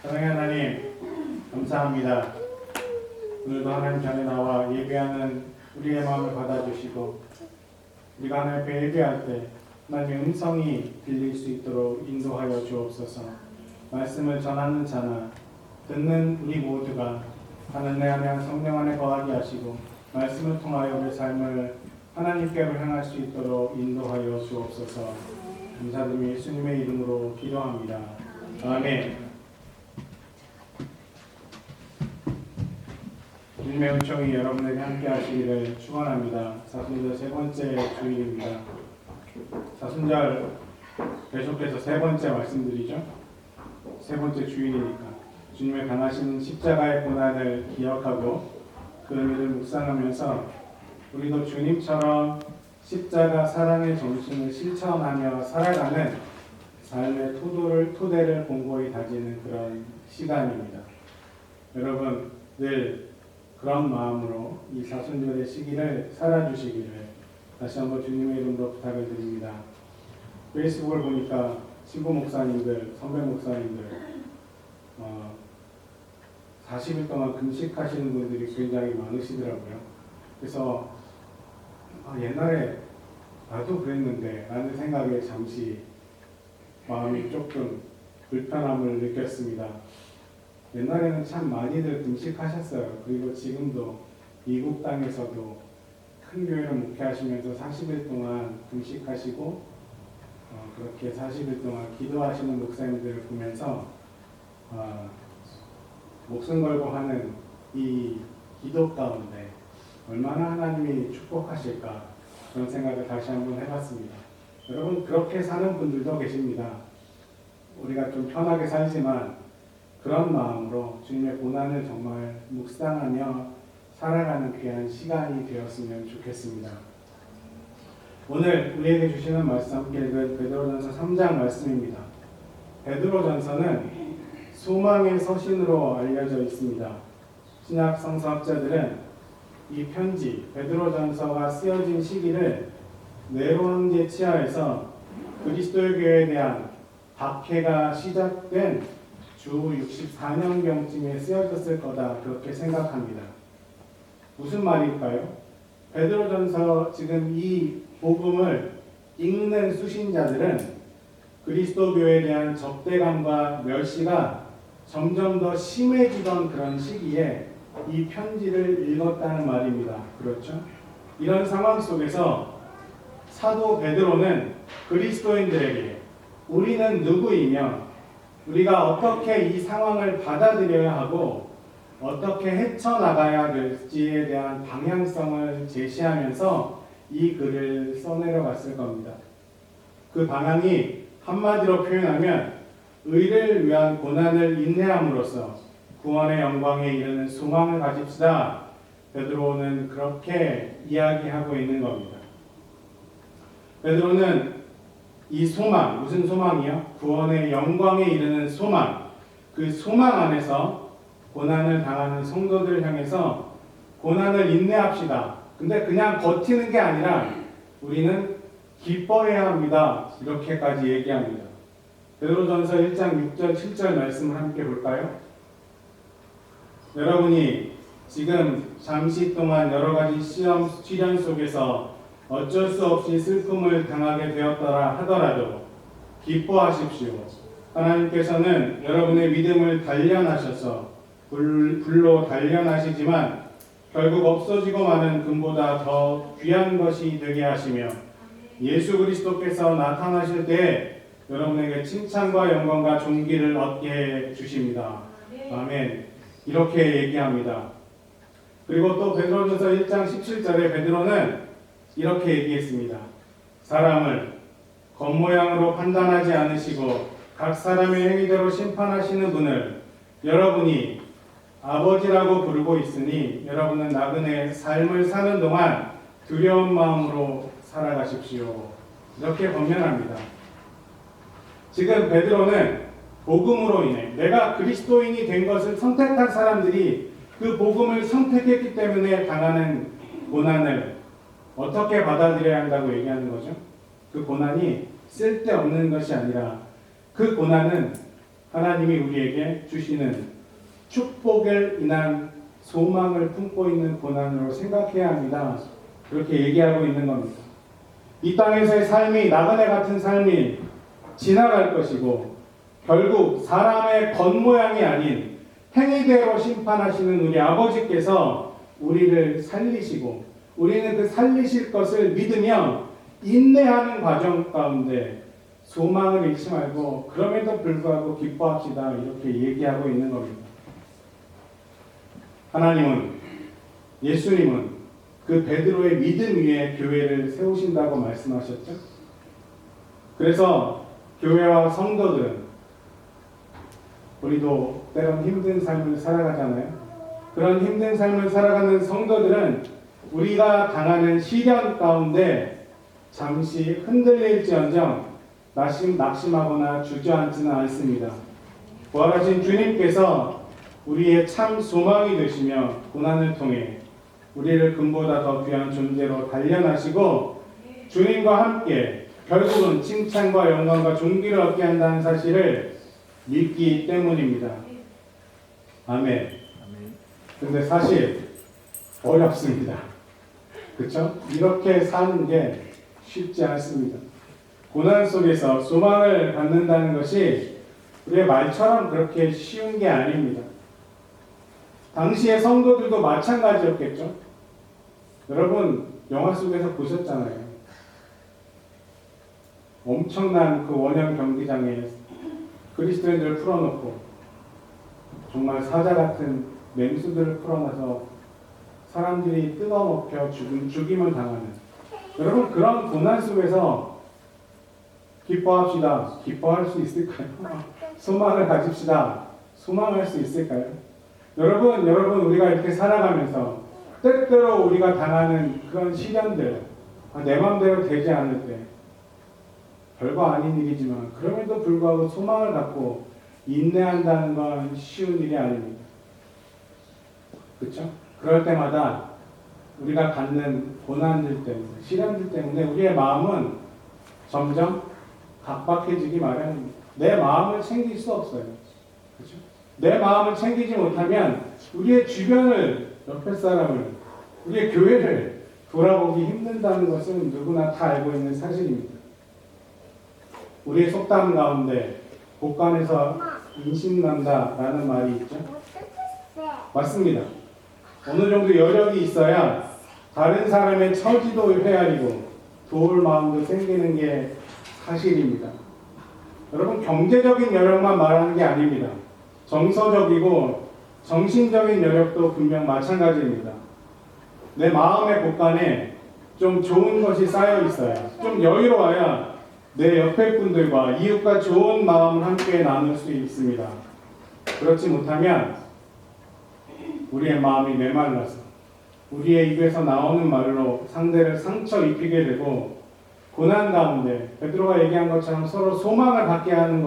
사랑의 하나님, 감사합니다. 오늘도 하나님 전에 나와 예배하는 우리의 마음을 받아주시고 우리가 하나님 앞에 예배할 때 하나님의 음성이 들릴 수 있도록 인도하여 주옵소서. 말씀을 전하는 자나 듣는 우리 모두가 하나님의 안에 성령 안에 거하게 하시고 말씀을 통하여 우리 삶을 하나님께로 향할 수 있도록 인도하여 주옵소서. 감사드리며 예수님의 이름으로 기도합니다. 아멘. 주님의 은총이 여러분에게 함께 하시기를 축원합니다. 사순절 세 번째 주일입니다. 사순절 계속해서 세 번째 말씀드리죠. 세 번째 주일이니까 주님의 강하신 십자가의 고난을 기억하고 그 의미를 묵상하면서 우리도 주님처럼 십자가 사랑의 정신을 실천하며 살아가는 삶의 토대를 공고히 다지는 그런 시간입니다. 여러분 늘 그런 마음으로 이 사순절의 시기를 살아주시기를 다시 한번 주님의 이름으로 부탁을 드립니다. 페이스북을 보니까 친구 목사님들, 선배 목사님들 40일 동안 금식하시는 분들이 굉장히 많으시더라고요. 그래서 옛날에 나도 그랬는데 라는 생각에 잠시 마음이 조금 불편함을 느꼈습니다. 옛날에는 참 많이들 금식하셨어요. 그리고 지금도 미국 땅에서도 큰 교회를 목회하시면서 40일 동안 금식하시고 그렇게 40일 동안 기도하시는 목사님들을 보면서 목숨 걸고 하는 이 기도 가운데 얼마나 하나님이 축복하실까 그런 생각을 다시 한번 해봤습니다. 여러분 그렇게 사는 분들도 계십니다. 우리가 좀 편하게 살지만 그런 마음으로 주님의 고난을 정말 묵상하며 살아가는 귀한 시간이 되었으면 좋겠습니다. 오늘 우리에게 주시는 말씀 함께 읽은 베드로전서 3장 말씀입니다. 베드로전서는 소망의 서신으로 알려져 있습니다. 신약 성서학자들은 이 편지 베드로전서가 쓰여진 시기를 네로 황제 치하에서 그리스도의 교회에 대한 박해가 시작된 주 64년경쯤에 쓰여졌을 거다 그렇게 생각합니다. 무슨 말일까요? 베드로전서 지금 이 복음을 읽는 수신자들은 그리스도 교회에 대한 적대감과 멸시가 점점 더 심해지던 그런 시기에 이 편지를 읽었다는 말입니다. 그렇죠? 이런 상황 속에서 사도 베드로는 그리스도인들에게 우리는 누구이며 우리가 어떻게 이 상황을 받아들여야 하고 어떻게 헤쳐나가야 될지에 대한 방향성을 제시하면서 이 글을 써내려갔을 겁니다. 그 방향이 한마디로 표현하면 의를 위한 고난을 인내함으로써 구원의 영광에 이르는 소망을 가집시다. 베드로는 그렇게 이야기하고 있는 겁니다. 베드로는 이 소망, 무슨 소망이요? 구원의 영광에 이르는 소망, 그 소망 안에서 고난을 당하는 성도들 향해서 고난을 인내합시다. 근데 그냥 버티는 게 아니라 우리는 기뻐해야 합니다. 이렇게까지 얘기합니다. 베드로전서 1장 6절 7절 말씀을 함께 볼까요? 여러분이 지금 잠시 동안 여러 가지 시련 속에서 어쩔 수 없이 슬픔을 당하게 되었더라 하더라도 기뻐하십시오. 하나님께서는 여러분의 믿음을 단련하셔서 불로 단련하시지만 결국 없어지고 마는 금보다 더 귀한 것이 되게 하시며 예수 그리스도께서 나타나실 때 여러분에게 칭찬과 영광과 존귀를 얻게 주십니다. 아멘. 이렇게 얘기합니다. 그리고 또 베드로전서 1장 17절에 베드로는 이렇게 얘기했습니다. 사람을 겉모양으로 판단하지 않으시고 각 사람의 행위대로 심판하시는 분을 여러분이 아버지라고 부르고 있으니 여러분은 나그네의 삶을 사는 동안 두려운 마음으로 살아가십시오. 이렇게 권면합니다. 지금 베드로는 복음으로 인해 내가 그리스도인이 된 것을 선택한 사람들이 그 복음을 선택했기 때문에 당하는 고난을 어떻게 받아들여야 한다고 얘기하는 거죠? 그 고난이 쓸데없는 것이 아니라 그 고난은 하나님이 우리에게 주시는 축복을 인한 소망을 품고 있는 고난으로 생각해야 합니다. 그렇게 얘기하고 있는 겁니다. 이 땅에서의 삶이 나그네 같은 삶이 지나갈 것이고 결국 사람의 겉모양이 아닌 행위대로 심판하시는 우리 아버지께서 우리를 살리시고 우리는 그 살리실 것을 믿으며 인내하는 과정 가운데 소망을 잃지 말고 그럼에도 불구하고 기뻐합시다 이렇게 얘기하고 있는 겁니다. 하나님은 예수님은 그 베드로의 믿음 위에 교회를 세우신다고 말씀하셨죠. 그래서 교회와 성도들은 우리도 때론 힘든 삶을 살아가잖아요. 그런 힘든 삶을 살아가는 성도들은 우리가 당하는 시련 가운데 잠시 흔들릴지언정 낙심하거나 주저앉지는 않습니다. 부활하신 주님께서 우리의 참 소망이 되시며 고난을 통해 우리를 금보다 더 귀한 존재로 단련하시고 주님과 함께 결국은 칭찬과 영광과 존귀를 얻게 한다는 사실을 믿기 때문입니다. 아멘. 근데 사실 어렵습니다. 그렇죠? 이렇게 사는 게 쉽지 않습니다. 고난 속에서 소망을 갖는다는 것이 우리의 말처럼 그렇게 쉬운 게 아닙니다. 당시의 성도들도 마찬가지였겠죠. 여러분 영화 속에서 보셨잖아요. 엄청난 그 원형 경기장에 그리스도인들을 풀어놓고 정말 사자 같은 맹수들을 풀어놔서 사람들이 뜯어먹혀 죽임을 당하는 여러분 그런 고난 속에서 기뻐합시다. 기뻐할 수 있을까요? 소망을 가집시다. 소망할 수 있을까요? 여러분 우리가 이렇게 살아가면서 때때로 우리가 당하는 그런 시련들 내 마음대로 되지 않을 때 별거 아닌 일이지만 그럼에도 불구하고 소망을 갖고 인내한다는 건 쉬운 일이 아닙니다. 그렇죠? 그럴 때마다 우리가 갖는 고난들 때문에 시련들 때문에 우리의 마음은 점점 각박해지기 마련입니다. 내 마음을 챙길 수 없어요. 그렇죠? 내 마음을 챙기지 못하면 우리의 주변을 옆에 사람을 우리의 교회를 돌아보기 힘든다는 것은 누구나 다 알고 있는 사실입니다. 우리의 속담 가운데 복간에서 인신난다라는 말이 있죠. 맞습니다. 어느 정도 여력이 있어야 다른 사람의 처지도 헤아리고 도울 마음도 생기는 게 사실입니다. 여러분 경제적인 여력만 말하는 게 아닙니다. 정서적이고 정신적인 여력도 분명 마찬가지입니다. 내 마음의 곳간에 좀 좋은 것이 쌓여 있어야 좀 여유로워야 내 옆에 분들과 이웃과 좋은 마음을 함께 나눌 수 있습니다. 그렇지 못하면 우리의 마음이 메말라서 우리의 입에서 나오는 말로 상대를 상처 입히게 되고 고난 가운데 베드로가 얘기한 것처럼 서로 소망을 갖게 하는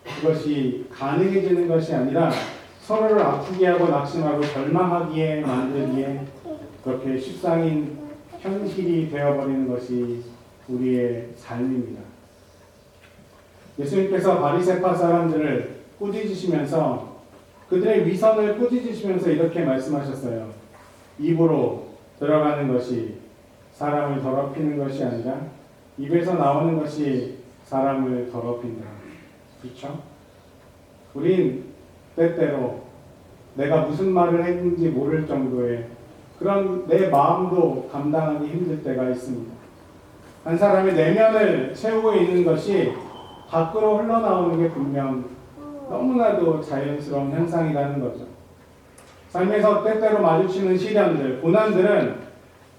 그것이 가능해지는 것이 아니라 서로를 아프게 하고 낙심하고 절망하기에 만들기에 그렇게 십상인 현실이 되어버리는 것이 우리의 삶입니다. 예수님께서 바리새파 사람들을 꾸짖으시면서 그들의 위선을 꾸짖으시면서 이렇게 말씀하셨어요. 입으로 들어가는 것이 사람을 더럽히는 것이 아니라 입에서 나오는 것이 사람을 더럽힌다. 그렇죠? 우린 때때로 내가 무슨 말을 했는지 모를 정도의 그런 내 마음도 감당하기 힘들 때가 있습니다. 한 사람의 내면을 채우고 있는 것이 밖으로 흘러나오는 게 분명 너무나도 자연스러운 현상이라는 거죠. 삶에서 때때로 마주치는 시련들, 고난들은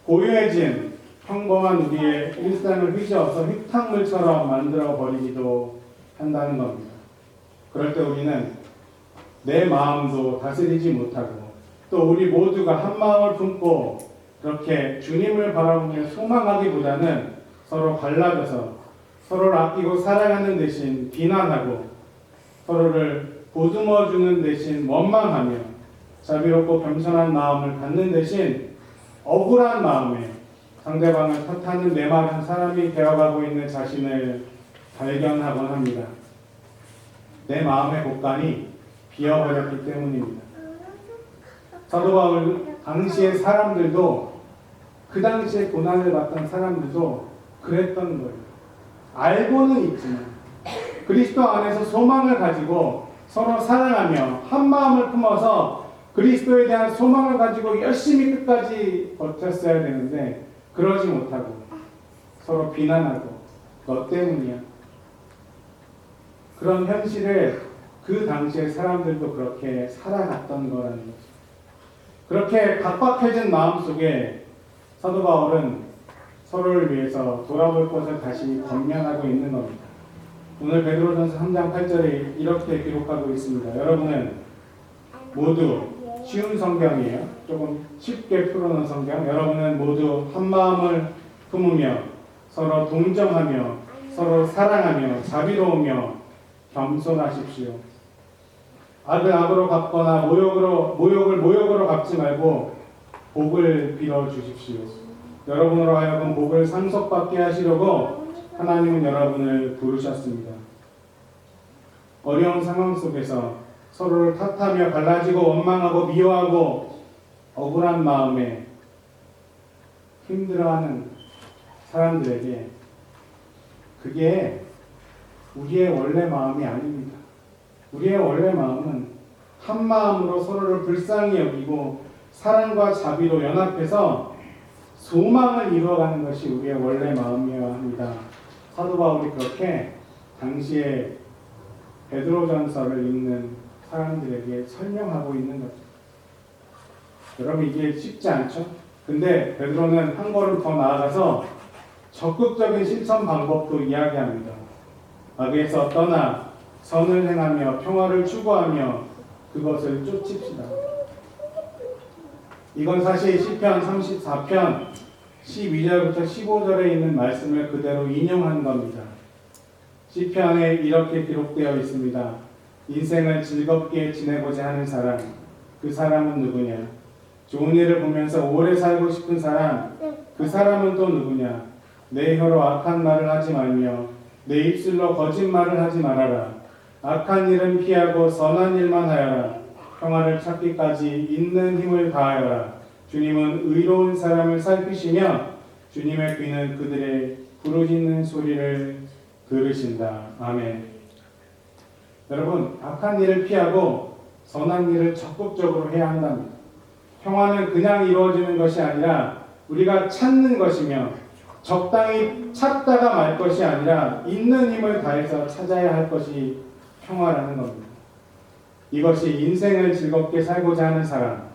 고요해진 평범한 우리의 일상을 휘저어서 흙탕물처럼 만들어 버리기도 한다는 겁니다. 그럴 때 우리는 내 마음도 다스리지 못하고 또 우리 모두가 한 마음을 품고 그렇게 주님을 바라보며 소망하기보다는 서로 갈라져서 서로를 아끼고 사랑하는 대신 비난하고 서로를 보듬어주는 대신 원망하며 자비롭고 겸손한 마음을 갖는 대신 억울한 마음에 상대방을 탓하는 메마른 사람이 되어가고 있는 자신을 발견하곤 합니다. 내 마음의 곳간이 비어버렸기 때문입니다. 사도 바울 당시의 사람들도, 그 당시에 고난을 받던 사람들도 그랬던 거예요. 알고는 있지만 그리스도 안에서 소망을 가지고 서로 사랑하며 한 마음을 품어서 그리스도에 대한 소망을 가지고 열심히 끝까지 버텼어야 되는데 그러지 못하고 서로 비난하고 너 때문이야. 그런 현실을 그 당시의 사람들도 그렇게 살아갔던 거라는 거죠. 그렇게 각박해진 마음속에 사도 바울은 서로를 위해서 돌아볼 것을 다시 권면하고 있는 겁니다. 오늘 베드로전서 3장 8절에 이렇게 기록하고 있습니다. 여러분은 모두 쉬운 성경이에요. 조금 쉽게 풀어놓은 성경. 여러분은 모두 한 마음을 품으며 서로 동정하며 서로 사랑하며 자비로우며 겸손하십시오. 악을 악으로 갚거나 모욕을 모욕으로 갚지 말고 복을 빌어 주십시오. 여러분으로 하여금 복을 상속받게 하시려고 하나님은 여러분을 부르셨습니다. 어려운 상황 속에서 서로를 탓하며 갈라지고 원망하고 미워하고 억울한 마음에 힘들어하는 사람들에게 그게 우리의 원래 마음이 아닙니다. 우리의 원래 마음은 한 마음으로 서로를 불쌍히 여기고 사랑과 자비로 연합해서 소망을 이루어가는 것이 우리의 원래 마음이어야 합니다. 사도 바울이 그렇게 당시에 베드로전서를 읽는 사람들에게 설명하고 있는 거죠. 여러분 이게 쉽지 않죠? 근데 베드로는 한 걸음 더 나아가서 적극적인 실천 방법도 이야기합니다. 악에서 떠나 선을 행하며 평화를 추구하며 그것을 쫓읍시다. 이건 사실 시편 34편 12절부터 15절에 있는 말씀을 그대로 인용한 겁니다. 시편에 이렇게 기록되어 있습니다. 인생을 즐겁게 지내고자 하는 사람, 그 사람은 누구냐? 좋은 일을 보면서 오래 살고 싶은 사람, 그 사람은 또 누구냐? 내 혀로 악한 말을 하지 말며 내 입술로 거짓말을 하지 말아라. 악한 일은 피하고 선한 일만 하여라. 평화를 찾기까지 있는 힘을 다하여라. 주님은 의로운 사람을 살피시며 주님의 귀는 그들의 부르짖는 소리를 들으신다. 아멘. 여러분, 악한 일을 피하고 선한 일을 적극적으로 해야 한답니다. 평화는 그냥 이루어지는 것이 아니라 우리가 찾는 것이며 적당히 찾다가 말 것이 아니라 있는 힘을 다해서 찾아야 할 것이 평화라는 겁니다. 이것이 인생을 즐겁게 살고자 하는 사람,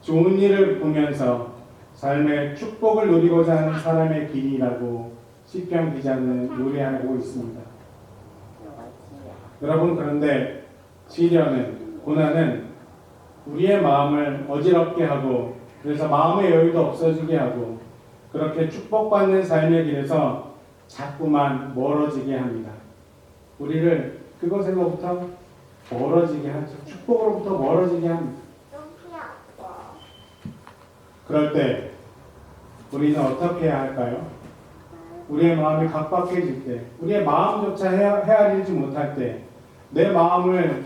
좋은 일을 보면서 삶의 축복을 누리고자 하는 사람의 길이라고 시편 기자는 노래하고 있습니다. 여러분, 그런데 시련은, 고난은 우리의 마음을 어지럽게 하고 그래서 마음의 여유도 없어지게 하고 그렇게 축복받는 삶의 길에서 자꾸만 멀어지게 합니다. 우리를 그것으로부터 멀어지게 하죠. 축복으로부터 멀어지게 합니다. 그럴 때 우리는 어떻게 해야 할까요? 우리의 마음이 각박해질 때, 우리의 마음조차 헤아리지 못할 때, 내 마음을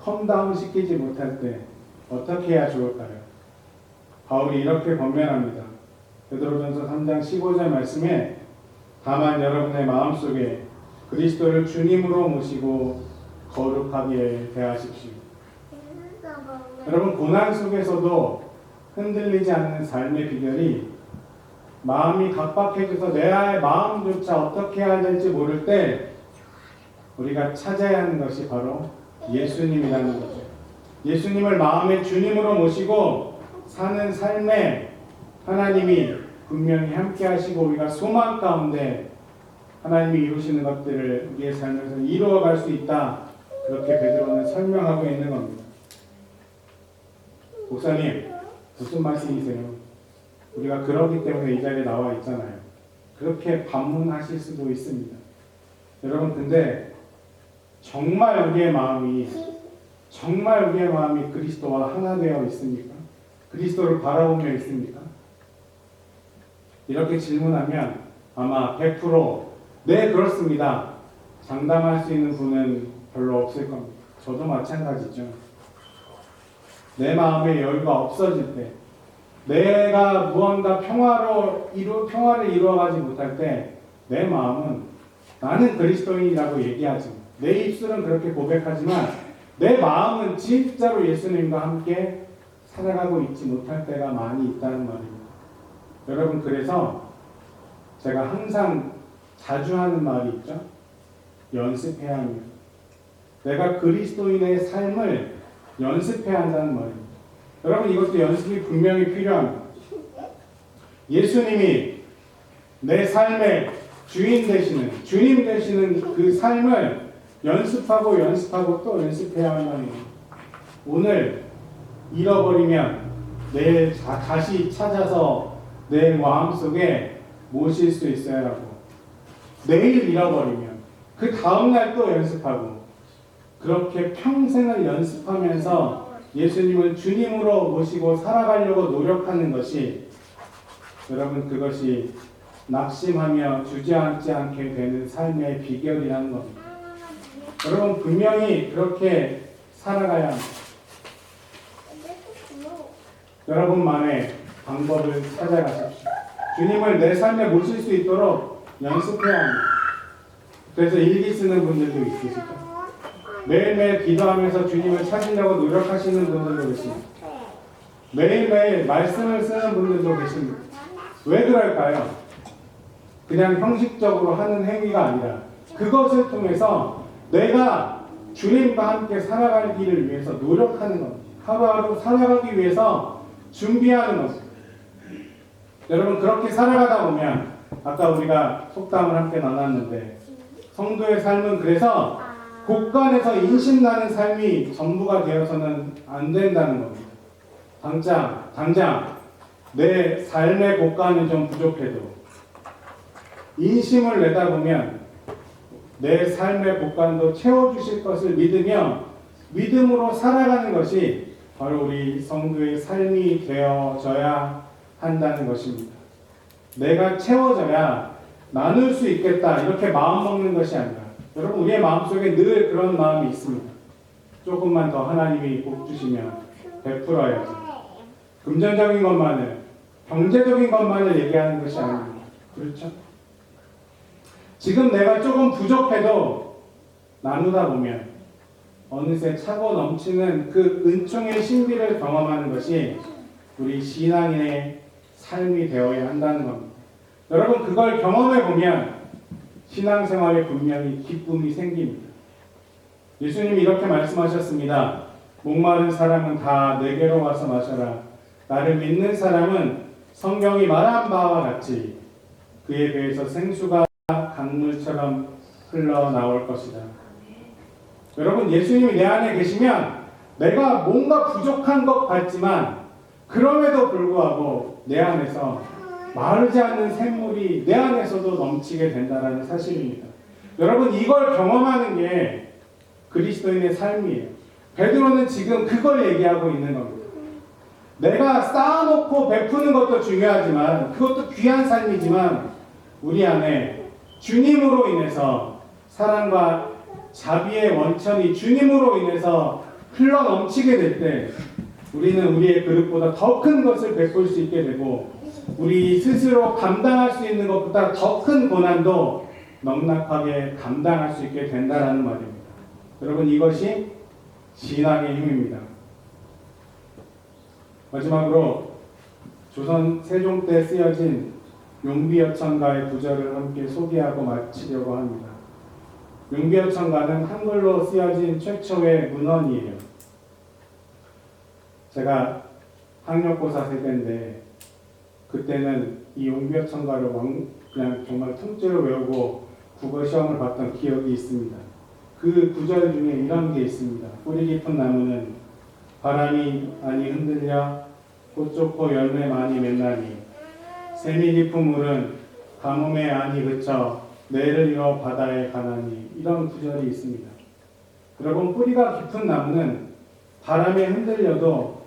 컴다운 시키지 못할 때 어떻게 해야 좋을까요? 바울이 이렇게 권면합니다. 베드로전서 3장 15절 말씀에 다만 여러분의 마음속에 그리스도를 주님으로 모시고 거룩하게 대하십시오. 여러분, 고난 속에서도 흔들리지 않는 삶의 비결이 마음이 각박해져서 내 마음조차 어떻게 해야 될지 모를 때 우리가 찾아야 하는 것이 바로 예수님이라는 거죠. 예수님을 마음의 주님으로 모시고 사는 삶에 하나님이 분명히 함께 하시고 우리가 소망 가운데 하나님이 이루시는 것들을 우리의 삶에서 이루어갈 수 있다. 그렇게 베드로는 설명하고 있는 겁니다. 목사님, 무슨 말씀이세요? 우리가 그러기 때문에 이 자리에 나와 있잖아요. 그렇게 반문하실 수도 있습니다. 여러분, 근데 정말 우리의 마음이 그리스도와 하나 되어 있습니까? 그리스도를 바라보며 있습니까? 이렇게 질문하면 아마 100% 네, 그렇습니다. 장담할 수 있는 분은 별로 없을 겁니다. 저도 마찬가지죠. 내 마음의 여유가 없어질 때, 내가 무언가 평화를 이루어가지 못할 때 내 마음은 나는 그리스도인이라고 얘기하지, 내 입술은 그렇게 고백하지만 내 마음은 진짜로 예수님과 함께 살아가고 있지 못할 때가 많이 있다는 말입니다. 여러분, 그래서 제가 항상 자주 하는 말이 있죠. 연습해야 합니다. 내가 그리스도인의 삶을 연습해야 한다는 말입니다. 여러분, 이것도 연습이 분명히 필요합니다. 예수님이 내 삶의 주님 되시는 그 삶을 연습하고 또 연습해야 한다는 거예요. 오늘 잃어버리면 내일 다시 찾아서 내 마음속에 모실 수 있어야 하고, 내일 잃어버리면 그 다음날 또 연습하고, 그렇게 평생을 연습하면서 예수님을 주님으로 모시고 살아가려고 노력하는 것이, 여러분, 그것이 낙심하며 주저앉지 않게 되는 삶의 비결이라는 겁니다. 여러분, 분명히 그렇게 살아가야 합니다. 여러분만의 방법을 찾아가십시오. 주님을 내 삶에 모실 수 있도록 연습해야 합니다. 그래서 일기 쓰는 분들도 있으시죠. 매일매일 기도하면서 주님을 찾으려고 노력하시는 분들도 계십니다. 매일매일 말씀을 쓰는 분들도 계십니다. 왜 그럴까요? 그냥 형식적으로 하는 행위가 아니라 그것을 통해서 내가 주님과 함께 살아가기를 위해서 노력하는 겁니다. 하루하루 살아가기 위해서 준비하는 것입니다. 여러분, 그렇게 살아가다 보면, 아까 우리가 속담을 함께 나눴는데, 성도의 삶은 그래서 곳간에서 인심나는 삶이 전부가 되어서는 안 된다는 겁니다. 당장 내 삶의 곳간은 좀 부족해도 인심을 내다보면 내 삶의 곳간도 채워주실 것을 믿으며 믿음으로 살아가는 것이 바로 우리 성도의 삶이 되어져야 한다는 것입니다. 내가 채워져야 나눌 수 있겠다, 이렇게 마음먹는 것이 아니라, 여러분, 우리의 마음속에 늘 그런 마음이 있습니다. 조금만 더 하나님이 복 주시면 베풀어야지. 금전적인 것만을, 경제적인 것만을 얘기하는 것이 아닙니다. 그렇죠? 지금 내가 조금 부족해도 나누다 보면 어느새 차고 넘치는 그 은총의 신비를 경험하는 것이 우리 신앙인의 삶이 되어야 한다는 겁니다. 여러분, 그걸 경험해 보면 신앙생활에 분명히 기쁨이 생깁니다. 예수님이 이렇게 말씀하셨습니다. 목마른 사람은 다 내게로 와서 마셔라. 나를 믿는 사람은 성경이 말한 바와 같이 그에 비해서 생수가 강물처럼 흘러나올 것이다. 여러분, 예수님이 내 안에 계시면 내가 뭔가 부족한 것 같지만 그럼에도 불구하고 내 안에서 마르지 않는 샘물이 내 안에서도 넘치게 된다는 사실입니다. 여러분, 이걸 경험하는 게 그리스도인의 삶이에요. 베드로는 지금 그걸 얘기하고 있는 겁니다. 내가 쌓아놓고 베푸는 것도 중요하지만, 그것도 귀한 삶이지만, 우리 안에 주님으로 인해서 사랑과 자비의 원천이 주님으로 인해서 흘러 넘치게 될 때 우리는 우리의 그릇보다 더 큰 것을 베풀 수 있게 되고, 우리 스스로 감당할 수 있는 것보다 더 큰 고난도 넉넉하게 감당할 수 있게 된다는 말입니다. 여러분, 이것이 신앙의 힘입니다. 마지막으로 조선 세종 때 쓰여진 용비어천가의 구절을 함께 소개하고 마치려고 합니다. 용비어천가는 한글로 쓰여진 최초의 문헌이에요. 제가 학력고사 세대인데 그때는 이 용비어천가를 그냥 정말 통째로 외우고 국어 시험을 봤던 기억이 있습니다. 그 구절 중에 이런 게 있습니다. 뿌리 깊은 나무는 바람이 많이 흔들려 꽃 좋고 열매 많이 맺나니, 샘이 깊은 물은 가뭄에 안이 그쳐 내를 이어 바다에 가나니. 이런 구절이 있습니다. 여러분, 뿌리가 깊은 나무는 바람에 흔들려도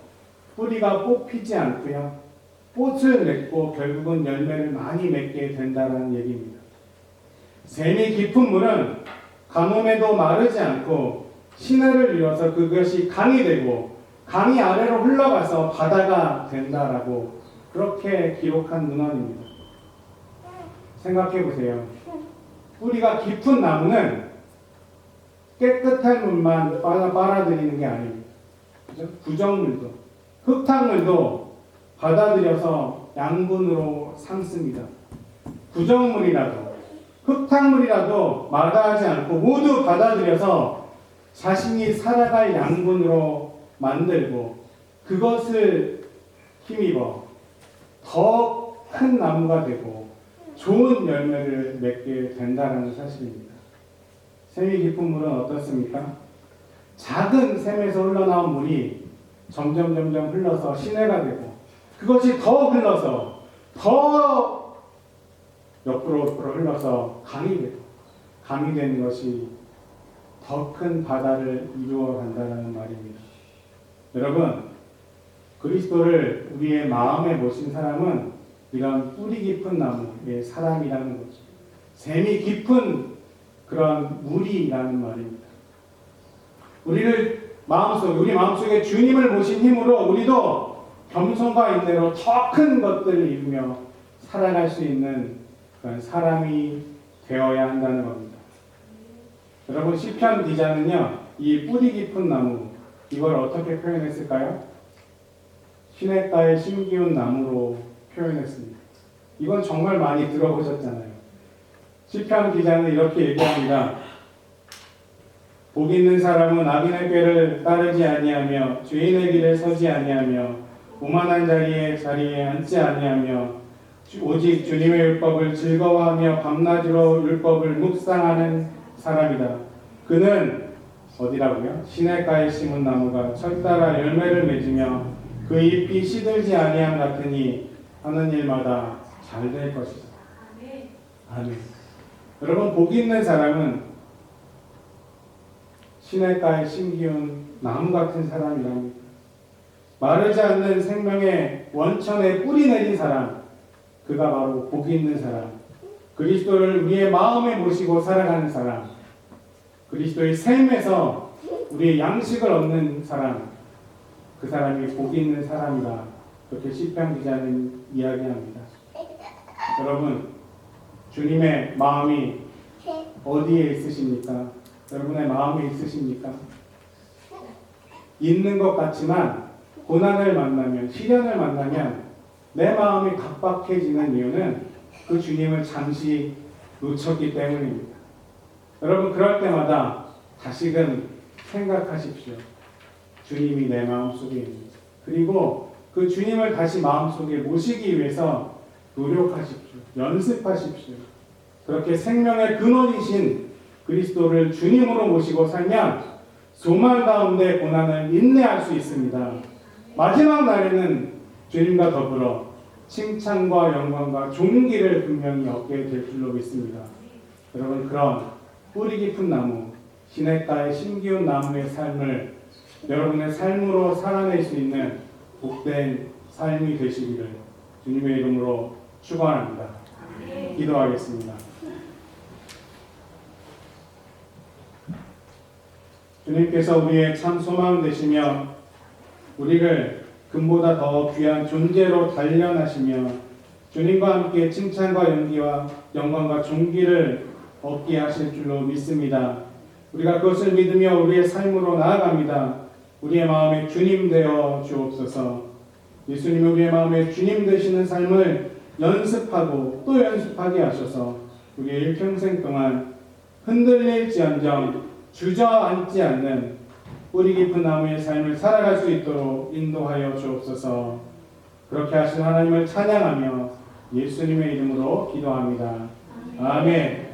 뿌리가 뽑히지 않고요, 꽃을 맺고 결국은 열매를 많이 맺게 된다는 얘기입니다. 샘이 깊은 물은 가뭄에도 마르지 않고 시내를 이뤄서 그것이 강이 되고 강이 아래로 흘러가서 바다가 된다라고 그렇게 기록한 문헌입니다. 생각해 보세요. 뿌리가 깊은 나무는 깨끗한 물만 빨아들이는 게 아닙니다. 그죠? 부정물도, 흙탕물도 받아들여서 양분으로 삼습니다. 부정물이라도, 흙탕물이라도 마다하지 않고 모두 받아들여서 자신이 살아갈 양분으로 만들고 그것을 힘입어 더 큰 나무가 되고 좋은 열매를 맺게 된다는 사실입니다. 샘이 깊은 물은 어떻습니까? 작은 샘에서 흘러나온 물이 점점 흘러서 시내가 되고 그것이 더 흘러서 더 옆으로 흘러서 강이 되고 강이 되는 것이 더 큰 바다를 이루어 간다는 말입니다. 여러분, 그리스도를 우리의 마음에 모신 사람은 이런 뿌리 깊은 나무의 사람이라는 거죠. 샘이 깊은 그런 물이라는 말입니다. 우리 마음속에 주님을 모신 힘으로 우리도 겸손과 인내로 더 큰 것들을 이루며 살아갈 수 있는 그런 사람이 되어야 한다는 겁니다. 여러분, 시편 기자는요, 이 뿌리 깊은 나무, 이걸 어떻게 표현했을까요? 시냇가에 심기운 나무로 표현했습니다. 이건 정말 많이 들어보셨잖아요. 시편 기자는 이렇게 얘기합니다. 복 있는 사람은 악인의 꾀를 따르지 아니하며 죄인의 길에 서지 아니하며 오만한 자리에 앉지 아니하며 오직 주님의 율법을 즐거워하며 밤낮으로 율법을 묵상하는 사람이다. 그는 어디라고요? 시냇가에 심은 나무가 철따라 열매를 맺으며 그 잎이 시들지 아니함 같으니 하는 일마다 잘 될 것이다. 아멘. 여러분, 복 있는 사람은 시냇가에 심기운 나무 같은 사람이랍니다. 마르지 않는 생명의 원천에 뿌리 내린 사람, 그가 바로 복 있는 사람, 그리스도를 우리의 마음에 모시고 살아가는 사람, 그리스도의 샘에서 우리의 양식을 얻는 사람, 그 사람이 복 있는 사람이다. 그렇게 시편 기자는 이야기합니다. 여러분, 주님의 마음이 어디에 있으십니까? 여러분의 마음에 있으십니까? 있는 것 같지만 고난을 만나면, 시련을 만나면 내 마음이 각박해지는 이유는 그 주님을 잠시 놓쳤기 때문입니다. 여러분, 그럴 때마다 다시금 생각하십시오. 주님이 내 마음속에 있는지. 그리고 그 주님을 다시 마음속에 모시기 위해서 노력하십시오. 연습하십시오. 그렇게 생명의 근원이신 그리스도를 주님으로 모시고 살면 소망 가운데 고난을 인내할 수 있습니다. 마지막 날에는 주님과 더불어 칭찬과 영광과 존귀를 분명히 얻게 될 줄로 믿습니다. 여러분, 그런 뿌리 깊은 나무, 시냇가에 심기운 나무의 삶을 여러분의 삶으로 살아낼 수 있는 복된 삶이 되시기를 주님의 이름으로 축원합니다. 기도하겠습니다. 주님께서 우리의 참 소망 되시며 우리를 금보다 더 귀한 존재로 단련하시며 주님과 함께 칭찬과 연기와 영광과 존귀를 얻게 하실 줄로 믿습니다. 우리가 그것을 믿으며 우리의 삶으로 나아갑니다. 우리의 마음에 주님 되어 주옵소서. 예수님이 우리의 마음에 주님 되시는 삶을 연습하고 또 연습하게 하셔서 우리의 일평생 동안 흔들릴지언정 주저앉지 않는 뿌리 깊은 나무의 삶을 살아갈 수 있도록 인도하여 주옵소서. 그렇게 하신 하나님을 찬양하며 예수님의 이름으로 기도합니다. 아멘.